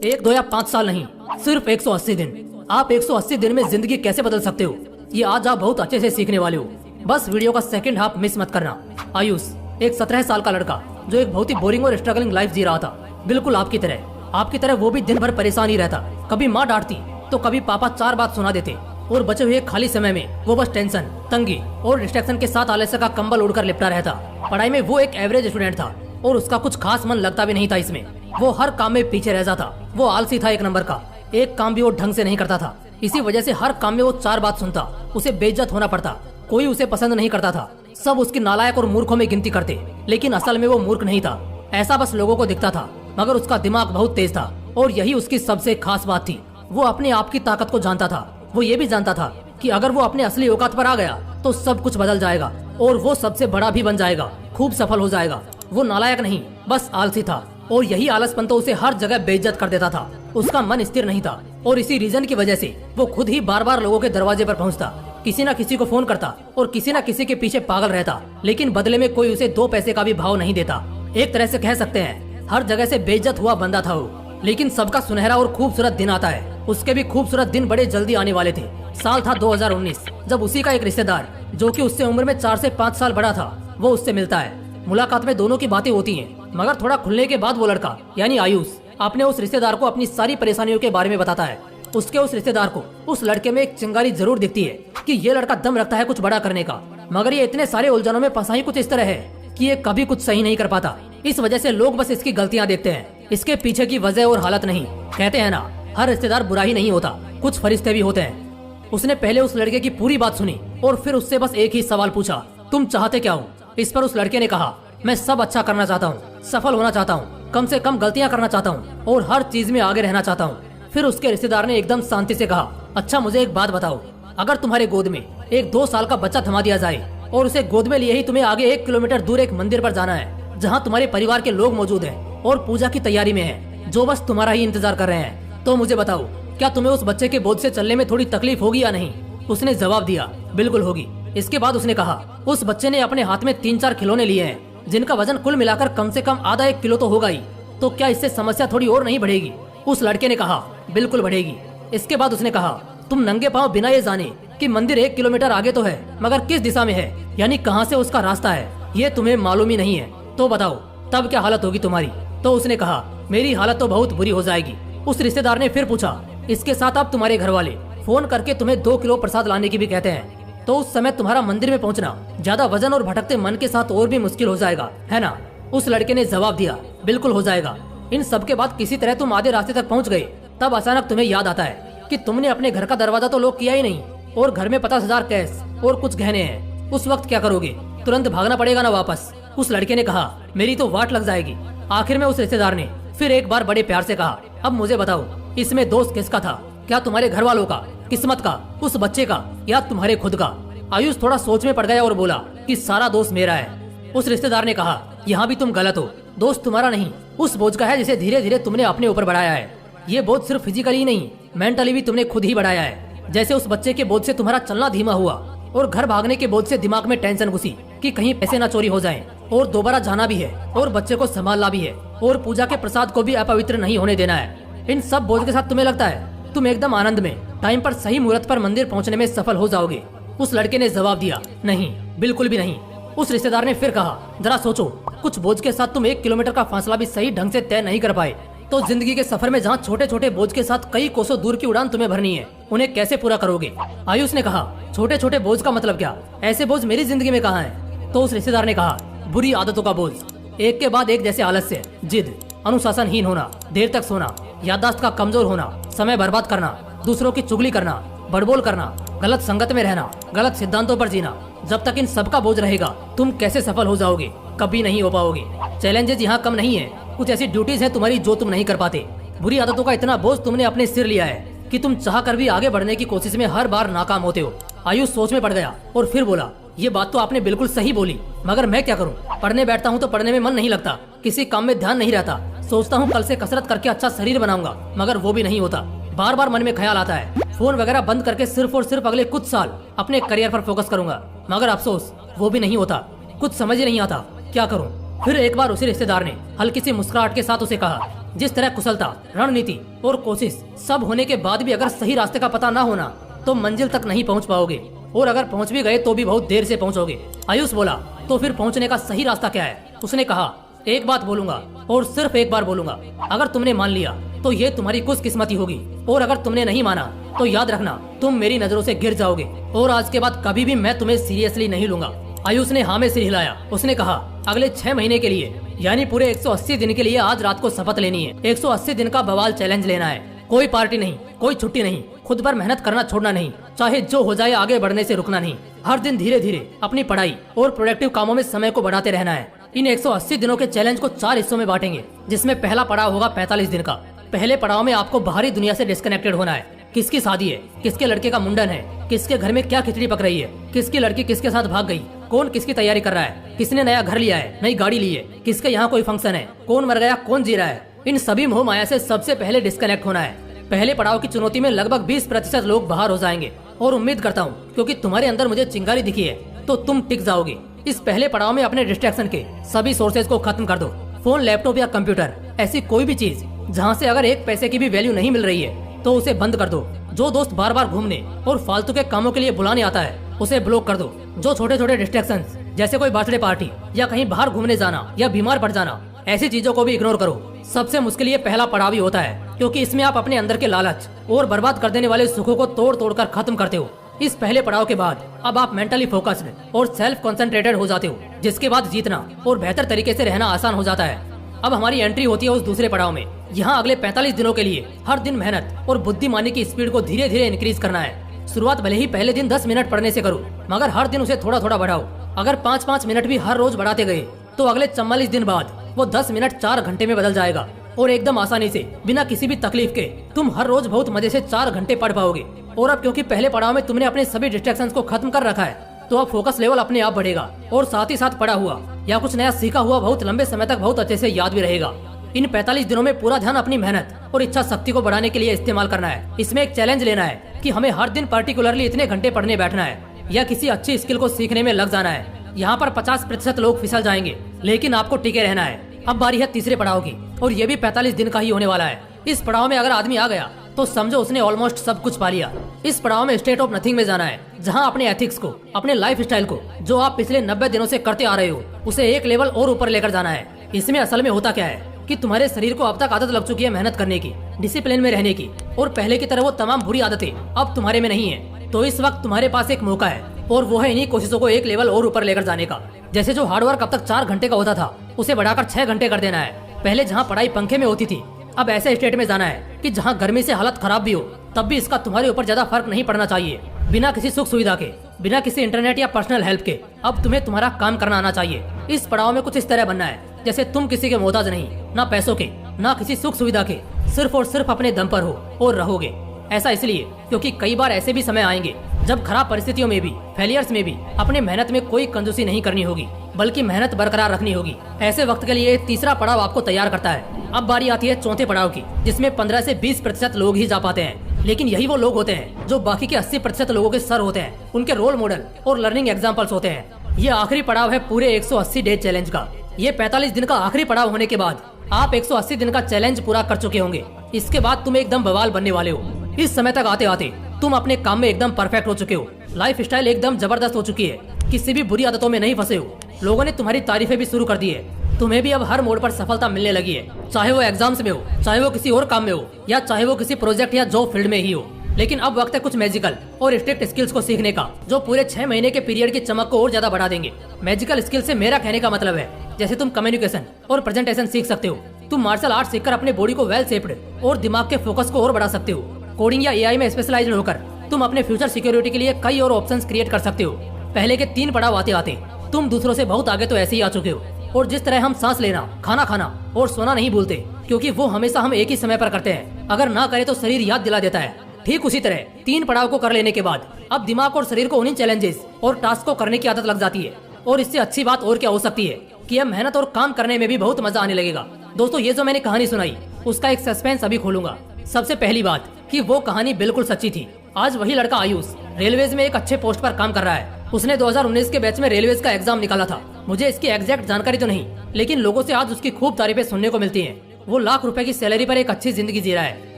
1 2 या 5 साल नहीं, सिर्फ 180 दिन। आप 180 दिन में जिंदगी कैसे बदल सकते हो, ये आज आप बहुत अच्छे से सीखने वाले हो। बस वीडियो का सेकंड हाफ मिस मत करना। आयुष एक 17 साल का लड़का जो एक बहुत ही बोरिंग और स्ट्रगलिंग लाइफ जी रहा था, बिल्कुल आपकी तरह वो भी दिन भर परेशान ही रहता। कभी माँ डांटती तो कभी पापा 4 बात सुना देते और बचे हुए खाली समय में वो बस टेंशन, तंगी और डिस्ट्रैक्शन के साथ आलस्य का कंबल ओढ़कर लिपटा रहता। पढ़ाई में वो एक एवरेज स्टूडेंट था और उसका कुछ खास मन लगता भी नहीं था इसमें। वो हर काम में पीछे रह जाता। वो आलसी था 1 नंबर का। एक काम भी वो ढंग से नहीं करता था। इसी वजह से हर काम में वो 4 बात सुनता। उसे बेइज्जत होना पड़ता। कोई उसे पसंद नहीं करता था। सब उसकी नालायक और मूर्खों में गिनती करते, लेकिन असल में वो मूर्ख नहीं था, ऐसा बस लोगों को दिखता था। मगर उसका दिमाग बहुत तेज था और यही उसकी सबसे खास बात थी। वो अपने आप की ताकत को जानता था। वो ये भी जानता था कि अगर वो अपने असली औकात पर आ गया तो सब कुछ बदल जाएगा और वो सबसे बड़ा भी बन जाएगा, खूब सफल हो जाएगा। वो नालायक नहीं, बस आलसी था और यही आलसपन तो उसे हर जगह बेइज्जत कर देता था। उसका मन स्थिर नहीं था और इसी रीजन की वजह से वो खुद ही बार बार लोगों के दरवाजे पर पहुंचता, किसी न किसी को फोन करता और किसी न किसी के पीछे पागल रहता, लेकिन बदले में कोई उसे 2 पैसे का भी भाव नहीं देता। एक तरह से कह सकते हैं हर जगह से बेइज्जत हुआ बंदा था वो। लेकिन सबका सुनहरा और खूबसूरत दिन आता है। उसके भी खूबसूरत दिन बड़े जल्दी आने वाले थे। साल था 2019, जब उसी का एक रिश्तेदार जो कि उससे उम्र में 4 से 5 साल बड़ा था, वो उससे मिलता है। मुलाकात में दोनों की बातें होती हैं, मगर थोड़ा खुलने के बाद वो लड़का यानी आयुष अपने उस रिश्तेदार को अपनी सारी परेशानियों के बारे में बताता है। उसके उस रिश्तेदार को उस लड़के में एक चिंगारी जरूर दिखती है कि ये लड़का दम रखता है कुछ बड़ा करने का, मगर ये इतने सारे उलझनों में फंसा ही कुछ इस तरह है कि ये कभी कुछ सही नहीं कर पाता। इस वजह से लोग बस इसकी गलतियां देखते हैं, इसके पीछे की वजह और हालत नहीं। कहते हैं ना, हर रिश्तेदार बुरा ही नहीं होता, कुछ फरिश्ते भी होते हैं। उसने पहले उस लड़के की पूरी बात सुनी और फिर उससे बस एक ही सवाल पूछा, तुम चाहते क्या हो? इस पर उस लड़के ने कहा, मैं सब अच्छा करना चाहता हूँ, सफल होना चाहता हूँ, कम से कम गलतियाँ करना चाहता हूँ और हर चीज में आगे रहना चाहता हूँ। फिर उसके रिश्तेदार ने एकदम शांति से कहा, अच्छा मुझे एक बात बताओ, अगर तुम्हारे गोद में एक 2 साल का बच्चा थमा दिया जाए और उसे गोद में लिए ही तुम्हें आगे 1 किलोमीटर दूर एक मंदिर पर जाना है जहाँ तुम्हारे परिवार के लोग मौजूद हैं और पूजा की तैयारी में है, जो बस तुम्हारा ही इंतजार कर रहे हैं, तो मुझे बताओ क्या तुम्हें उस बच्चे के बोझ से चलने में थोड़ी तकलीफ होगी या नहीं? उसने जवाब दिया, बिल्कुल होगी। इसके बाद उसने कहा, उस बच्चे ने अपने हाथ में 3-4 खिलौने लिए हैं जिनका वजन कुल मिलाकर कम से कम आधा 1 किलो तो होगा ही, तो क्या इससे समस्या थोड़ी और नहीं बढ़ेगी? उस लड़के ने कहा, बिल्कुल बढ़ेगी। इसके बाद उसने कहा, तुम नंगे पांव बिना ये जाने कि मंदिर 1 किलोमीटर आगे तो है, मगर किस दिशा में है, यानी कहाँ से उसका रास्ता है, ये तुम्हें मालूम ही नहीं है, तो बताओ तब क्या हालत होगी तुम्हारी? तो उसने कहा, मेरी हालत तो बहुत बुरी हो जाएगी। उस रिश्तेदार ने फिर पूछा, इसके साथ अब तुम्हारे घर वाले फोन करके तुम्हें 2 किलो प्रसाद लाने की भी कहते हैं, तो उस समय तुम्हारा मंदिर में पहुंचना ज्यादा वजन और भटकते मन के साथ और भी मुश्किल हो जाएगा, है ना? उस लड़के ने जवाब दिया, बिल्कुल हो जाएगा। इन सब के बाद किसी तरह तुम आधे रास्ते तक पहुंच गए, तब अचानक तुम्हें याद आता है कि तुमने अपने घर का दरवाजा तो लॉक किया ही नहीं और घर में 50,000 कैश और कुछ गहने हैं। उस वक्त क्या करोगे? तुरंत भागना पड़ेगा ना वापस? उस लड़के ने कहा, मेरी तो वाट लग जाएगी। आखिर में उस रिश्तेदार ने फिर एक बार बड़े प्यार से कहा, अब मुझे बताओ इसमें दोस्त किसका था? क्या तुम्हारे घर वालों का, किस्मत का, उस बच्चे का, या तुम्हारे खुद का? आयुष थोड़ा सोच में पड़ गया और बोला कि सारा दोस्त मेरा है। उस रिश्तेदार ने कहा, यहाँ भी तुम गलत हो, दोस्त तुम्हारा नहीं, उस बोझ का है जिसे धीरे धीरे तुमने अपने ऊपर बढ़ाया है। ये बोझ सिर्फ फिजिकली ही नहीं, मेंटली भी तुमने खुद ही बढ़ाया है। जैसे उस बच्चे के बोझ से तुम्हारा चलना धीमा हुआ और घर भागने के बोझ से दिमाग में टेंशन घुसी कि कहीं पैसे ना चोरी हो जाएं और दोबारा जाना भी है और बच्चे को संभालना भी है और पूजा के प्रसाद को भी अपवित्र नहीं होने देना है। इन सब बोझ के साथ तुम्हें लगता है तुम एकदम आनंद में टाइम पर सही मुहूर्त पर मंदिर पहुंचने में सफल हो जाओगे? उस लड़के ने जवाब दिया, नहीं, बिल्कुल भी नहीं। उस रिश्तेदार ने फिर कहा, जरा सोचो, कुछ बोझ के साथ तुम 1 किलोमीटर का फासला भी सही ढंग से तय नहीं कर पाए, तो जिंदगी के सफर में जहाँ छोटे छोटे बोझ के साथ कई कोसों दूर की उड़ान तुम्हें भरनी है, उन्हें कैसे पूरा करोगे? आयुष ने कहा, छोटे छोटे बोझ का मतलब क्या? ऐसे बोझ मेरी जिंदगी में कहाँ है? तो उस रिश्तेदार ने कहा, बुरी आदतों का बोझ, एक के बाद एक, जैसे आलस्य, जिद, अनुशासनहीन होना, देर तक सोना, याददाश्त का कमजोर होना, समय बर्बाद करना, दूसरों की चुगली करना, बड़बोल करना, गलत संगत में रहना, गलत सिद्धांतों पर जीना। जब तक इन सबका बोझ रहेगा तुम कैसे सफल हो जाओगे? कभी नहीं हो पाओगे। चैलेंजेस यहाँ कम नहीं है, कुछ ऐसी ड्यूटीज हैं तुम्हारी जो तुम नहीं कर पाते। बुरी आदतों का इतना बोझ तुमने अपने सिर लिया है कि तुम चाह कर भी आगे बढ़ने की कोशिश में हर बार नाकाम होते हो। आयुष सोच में पड़ गया और फिर बोला, ये बात तो आपने बिल्कुल सही बोली, मगर मैं क्या करूँ? पढ़ने बैठता हूँ तो पढ़ने में मन नहीं लगता, किसी काम में ध्यान नहीं रहता, सोचता हूँ कल से कसरत करके अच्छा शरीर बनाऊंगा, मगर वो भी नहीं होता। बार बार मन में ख्याल आता है, फोन वगैरह बंद करके सिर्फ और सिर्फ अगले कुछ साल अपने करियर पर फोकस करूंगा, मगर अफसोस वो भी नहीं होता। कुछ समझ ही नहीं आता क्या करूं। फिर एक बार उसी रिश्तेदार ने हल्की सी मुस्कुराहट के साथ उसे कहा, जिस तरह कुशलता, रणनीति और कोशिश सब होने के बाद भी अगर सही रास्ते का पता ना होना तो मंजिल तक नहीं पहुंच पाओगे, और अगर पहुंच भी गए तो भी बहुत देर से पहुंचोगे। आयुष बोला, तो फिर पहुंचने का सही रास्ता क्या है? उसने कहा, एक बात बोलूंगा और सिर्फ एक बार बोलूंगा। अगर तुमने मान लिया तो ये तुम्हारी खुशकिस्मती होगी, और अगर तुमने नहीं माना तो याद रखना तुम मेरी नजरों से गिर जाओगे, और आज के बाद कभी भी मैं तुम्हें सीरियसली नहीं लूंगा। आयुष ने हाँ में सिर हिलाया। उसने कहा, अगले 6 महीने के लिए यानी पूरे 180 दिन के लिए आज रात को शपथ लेनी है। 180 दिन का बवाल चैलेंज लेना है। कोई पार्टी नहीं, कोई छुट्टी नहीं, खुद पर मेहनत करना छोड़ना नहीं, चाहे जो हो जाए आगे बढ़ने से रुकना नहीं। हर दिन धीरे धीरे अपनी पढ़ाई और प्रोडक्टिव कामों में समय को बढ़ाते रहना है। इन 180 दिनों के चैलेंज को 4 हिस्सों में बांटेंगे, जिसमें पहला पड़ाव होगा 45 दिन का। पहले पड़ाव में आपको बाहरी दुनिया से डिस्कनेक्टेड होना है। किसकी शादी है, किसके लड़के का मुंडन है, किसके घर में क्या खिचड़ी पक रही है, किसकी लड़की किसके साथ भाग गई, कौन किसकी तैयारी कर रहा है, किसने नया घर लिया है, नई गाड़ी ली है, किसके यहाँ कोई फंक्शन है, कौन मर गया, कौन जी रहा है। इन सभी मोह माया से सबसे पहले डिस्कनेक्ट होना है। पहले पड़ाव की चुनौती में लगभग 20% लोग बाहर हो जाएंगे, और उम्मीद करता हूँ क्योंकि तुम्हारे अंदर मुझे चिंगारी दिखी है तो तुम टिक जाओगे। इस पहले पड़ाव में अपने डिस्ट्रैक्शन के सभी सोर्सेज को खत्म कर दो। फोन, लैपटॉप या कंप्यूटर, ऐसी कोई भी चीज जहाँ से अगर 1 पैसे की भी वैल्यू नहीं मिल रही है तो उसे बंद कर दो। जो दोस्त बार बार घूमने और फालतू के कामों के लिए बुलाने आता है उसे ब्लॉक कर दो। जो छोटे छोटे डिस्ट्रैक्शन जैसे कोई बर्थडे पार्टी या कहीं बाहर घूमने जाना या बीमार पड़ जाना, ऐसी चीजों को भी इग्नोर करो। सबसे मुश्किल ये पहला पड़ाव ही होता है, क्योंकि इसमें आप अपने अंदर के लालच और बर्बाद कर देने वाले सुखों को तोड़ तोड़ कर खत्म करते हो। इस पहले पड़ाव के बाद अब आप मेंटली फोकस्ड और सेल्फ कंसंट्रेटेड हो जाते हो, जिसके बाद जीतना और बेहतर तरीके से रहना आसान हो जाता है। अब हमारी एंट्री होती है उस दूसरे पड़ाव में। यहाँ अगले 45 दिनों के लिए हर दिन मेहनत और बुद्धिमानी की स्पीड को धीरे धीरे इंक्रीज करना है। शुरुआत भले ही पहले दिन 10 मिनट पढ़ने से करो, मगर हर दिन उसे थोड़ा थोड़ा बढ़ाओ। अगर 5-5 मिनट भी हर रोज बढ़ाते गए तो अगले 44 दिन बाद वो 10 मिनट 4 घंटे में बदल जाएगा, और एकदम आसानी से बिना किसी भी तकलीफ के तुम हर रोज बहुत मजे से 4 घंटे पढ़ पाओगे। और अब क्योंकि पहले पड़ाव में तुमने अपने सभी डिस्ट्रैक्शंस को खत्म कर रखा है, तो अब फोकस लेवल अपने आप बढ़ेगा, और साथ ही साथ पढ़ा हुआ या कुछ नया सीखा हुआ बहुत लंबे समय तक बहुत अच्छे से याद भी रहेगा। इन 45 दिनों में पूरा ध्यान अपनी मेहनत और इच्छा शक्ति को बढ़ाने के लिए इस्तेमाल करना है। इसमें एक चैलेंज लेना है कि हमें हर दिन पर्टिकुलरली इतने घंटे पढ़ने बैठना है या किसी अच्छी स्किल को सीखने में लग जाना है। यहाँ पर 50% लोग फिसल जाएंगे, लेकिन आपको टिके रहना है। अब बारी है तीसरे पड़ाव की, और ये भी 45 दिन का ही होने वाला है। इस पड़ाव में अगर आदमी आ गया तो समझो उसने ऑलमोस्ट सब कुछ पा लिया। इस पड़ाव में स्टेट ऑफ नथिंग में जाना है, जहाँ अपने एथिक्स को, अपने लाइफ स्टाइल को, जो आप पिछले 90 दिनों से करते आ रहे हो, उसे एक लेवल और ऊपर लेकर जाना है। इसमें असल में होता क्या है कि तुम्हारे शरीर को अब तक आदत लग चुकी है मेहनत करने की, डिसिप्लिन में रहने की, और पहले की तरह वो तमाम बुरी आदतें अब तुम्हारे में नहीं है। तो इस वक्त तुम्हारे पास एक मौका है, और वो है इन्हीं कोशिशों को एक लेवल और ऊपर लेकर जाने का। जैसे जो हार्डवर्क अब तक 4 घंटे का होता था, उसे बढ़ाकर 6 घंटे कर देना है। पहले जहाँ पढ़ाई पंखे में होती थी, अब ऐसे स्टेट में जाना है कि जहाँ गर्मी से हालत खराब भी हो, तब भी इसका तुम्हारे ऊपर ज्यादा फर्क नहीं पड़ना चाहिए। बिना किसी सुख सुविधा के, बिना किसी इंटरनेट या पर्सनल हेल्प के अब तुम्हें तुम्हारा काम करना आना चाहिए। इस पड़ाव में कुछ इस तरह बनना है जैसे तुम किसी के मोहताज नहीं, ना पैसों के, ना किसी सुख सुविधा के, सिर्फ और सिर्फ अपने दम पर हो और रहोगे। ऐसा इसलिए क्योंकि कई बार ऐसे भी समय आएंगे जब खराब परिस्थितियों में भी, फेलियर्स में भी अपने मेहनत में कोई कंजूसी नहीं करनी होगी, बल्कि मेहनत बरकरार रखनी होगी। ऐसे वक्त के लिए तीसरा पड़ाव आपको तैयार करता है। अब बारी आती है चौथे पड़ाव की, जिसमें 15 से 20% लोग ही जा पाते हैं, लेकिन यही वो लोग होते हैं जो बाकी के 80% लोगों के सर होते हैं, उनके रोल मॉडल और लर्निंग एग्जाम्पल्स होते हैं। ये आखिरी पड़ाव है पूरे 180 डे चैलेंज का। ये 45 दिन का आखिरी पड़ाव होने के बाद आप 180 दिन का चैलेंज पूरा कर चुके होंगे। इसके बाद तुम एकदम बवाल बनने वाले हो। इस समय तक आते आते तुम अपने काम में एकदम परफेक्ट हो चुके हो, लाइफ स्टाइल एकदम जबरदस्त हो चुकी है, किसी भी बुरी आदतों में नहीं फंसे हो, लोगों ने तुम्हारी तारीफें भी शुरू कर दी है। तुम्हें भी अब हर मोड़ पर सफलता मिलने लगी है, चाहे वो एग्जाम्स में हो, चाहे वो किसी और काम में हो, या चाहे वो किसी प्रोजेक्ट या जॉब फील्ड में ही हो। लेकिन अब वक्त है कुछ मैजिकल और स्ट्रिक्ट स्किल्स को सीखने का, जो पूरे 6 महीने के पीरियड की चमक को और ज्यादा बढ़ा देंगे। मैजिकल स्किल से मेरा कहने का मतलब है, जैसे तुम कम्युनिकेशन और प्रेजेंटेशन सीख सकते हो, तुम मार्शल आर्ट सीखकर अपने बॉडी को वेल शेप्ड और दिमाग के फोकस को और बढ़ा सकते हो। कोडिंग या एआई में स्पेशलाइज्ड होकर तुम अपने फ्यूचर सिक्योरिटी के लिए कई और ऑप्शंस क्रिएट कर सकते हो। पहले के 3 पड़ाव आते आते तुम दूसरों से बहुत आगे तो ऐसे ही आ चुके हो। और जिस तरह हम सांस लेना, खाना खाना और सोना नहीं भूलते, क्योंकि वो हमेशा हम एक ही समय पर करते हैं, अगर ना करे तो शरीर याद दिला देता है, ठीक उसी तरह 3 पड़ाव को कर लेने के बाद अब दिमाग और शरीर को उन्हीं चैलेंजेस और टास्क को करने की आदत लग जाती है। और इससे अच्छी बात और क्या हो सकती है कि अब मेहनत और काम करने में भी बहुत मजा आने लगेगा। दोस्तों, ये जो मैंने कहानी सुनाई उसका एक सस्पेंस अभी खोलूंगा। सबसे पहली बात कि वो कहानी बिल्कुल सच्ची थी। आज वही लड़का आयुष रेलवेज में एक अच्छे पोस्ट पर काम कर रहा है। उसने 2019 के बैच में रेलवेज का एग्जाम निकाला था। मुझे इसकी एग्जैक्ट जानकारी तो नहीं, लेकिन लोगों से आज उसकी खूब तारीफें सुनने को मिलती हैं। वो लाख रुपए की सैलरी पर एक अच्छी जिंदगी जी रहा है।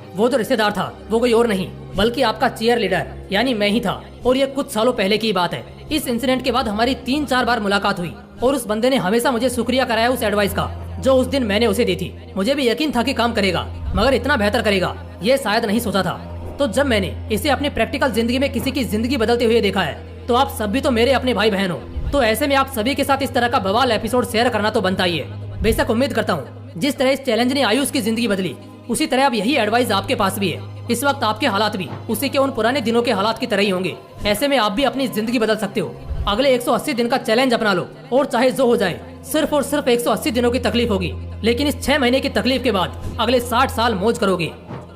वो जो रिश्तेदार था वो कोई और नहीं बल्कि आपका चीयर लीडर यानी मैं ही था। और ये कुछ सालों पहले की बात है। इस इंसिडेंट के बाद हमारी 3-4 बार मुलाकात हुई और उस बंदे ने हमेशा मुझे शुक्रिया कराया उस एडवाइस का जो उस दिन मैंने उसे दी थी। मुझे भी यकीन था कि काम करेगा, मगर इतना बेहतर करेगा ये शायद नहीं सोचा था। तो जब मैंने इसे अपनी प्रैक्टिकल जिंदगी में किसी की जिंदगी बदलते हुए देखा है तो आप सब भी तो मेरे अपने भाई बहन हो। तो ऐसे में आप सभी के साथ इस तरह का बवाल एपिसोड शेयर करना तो बनता ही है। बेशक उम्मीद करता हूँ जिस तरह इस चैलेंज ने आयुष की जिंदगी बदली उसी तरह अब यही एडवाइस आपके पास भी है। इस वक्त आपके हालात भी उसी के उन पुराने दिनों के हालात की तरह ही होंगे। ऐसे में आप भी अपनी जिंदगी बदल सकते हो। अगले 180 दिन का चैलेंज अपना लो और चाहे जो हो जाए सिर्फ और सिर्फ 180 दिनों की तकलीफ होगी, लेकिन इस 6 महीने की तकलीफ के बाद अगले 60 साल मौज करोगे।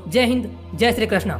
जय हिंद, जय श्री कृष्णा।